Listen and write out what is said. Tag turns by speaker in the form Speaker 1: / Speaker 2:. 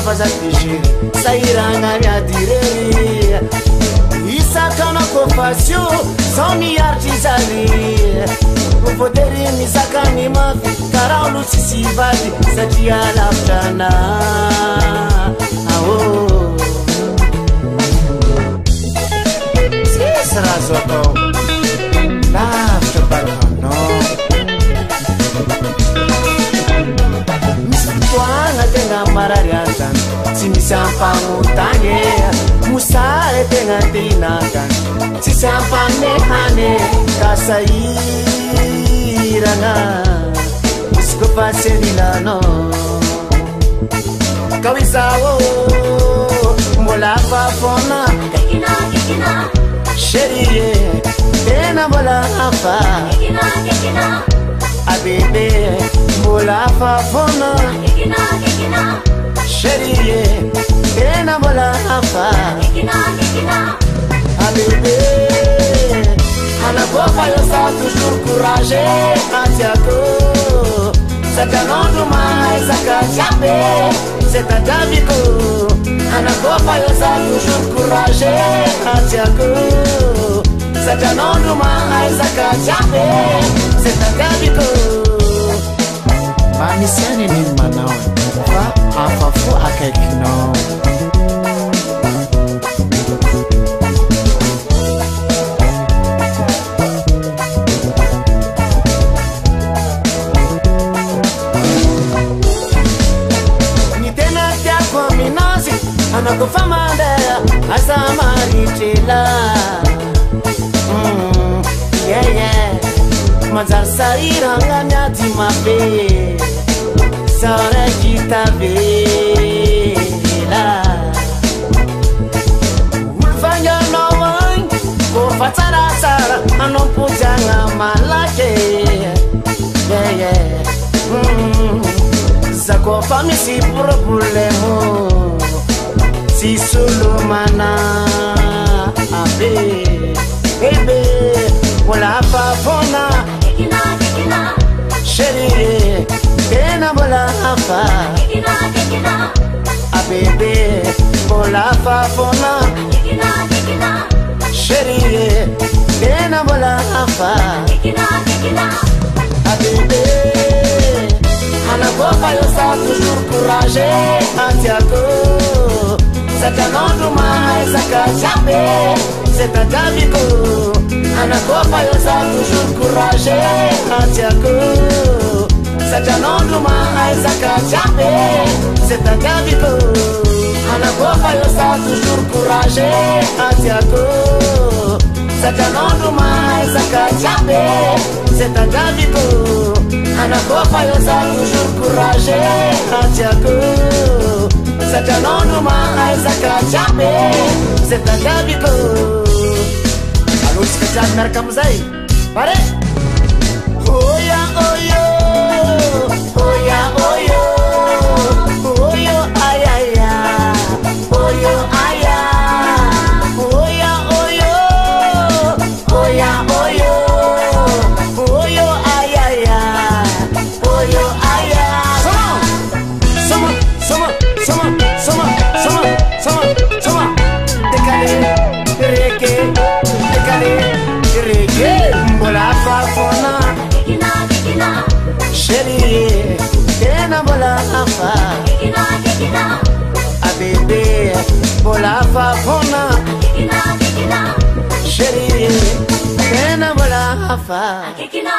Speaker 1: fazapigiri sairana miadireri isaka na confasio sans miartizali ufoteri misaka ni mafi karaulu sisivati satria laftana awo srazoko lafta balano misituanga tenga marariatan simisampangutane musare tenga tinakan sisampamehane kasairana iskopaselilano kawisawo mbolafa fona
Speaker 2: kekina
Speaker 1: Chérie, tena mbolafa
Speaker 2: kekina
Speaker 1: abebe mbolafa fona
Speaker 2: kekina
Speaker 1: Chérie, tena mbolafa
Speaker 2: kekina
Speaker 1: abebe anakofa yosa toujours courage atiako sakanondo mai sakachape setadaviko anakofa yosa toujours courage atiako sakanondo mai sakachape setadaviko manisiani ni manawe fa afafu akekino anakofamanda asamaritela manzarsariranga myatimabe sarakitavela ulfanyanawai kofatsaratsara anompujanga malake zakofamisi problemo si solo mana abe bebe wala fafona
Speaker 2: kekina
Speaker 1: chérie tena wala fa
Speaker 2: kekina
Speaker 1: abebe wala fafona
Speaker 2: kekina
Speaker 1: chérie tena wala fa
Speaker 2: kekina
Speaker 1: abebe anakofa yosa toujours courage antiako sakanondo mai sakachape setadaviko anakofa yosa toujours courage atiako sakanondo mai sakachape setadaviko anakofa yosa toujours courage atiako sakanondo mai sakachape setadaviko anakofa yosa toujours courage atiako sakanondo mai sakachape setadaviko alo sikachap miaraka amizay pare oya oyo oya oyo oyo ayaya oyo aya oya oyo oya oyo oyo ayaya oyo aya Soma Dekale Mbola fafona
Speaker 2: kekina
Speaker 1: Chérie tena mbola fa
Speaker 2: kekina
Speaker 1: abebe mbola fafona
Speaker 2: kekina
Speaker 1: Chérie tena mbola fa
Speaker 2: kekina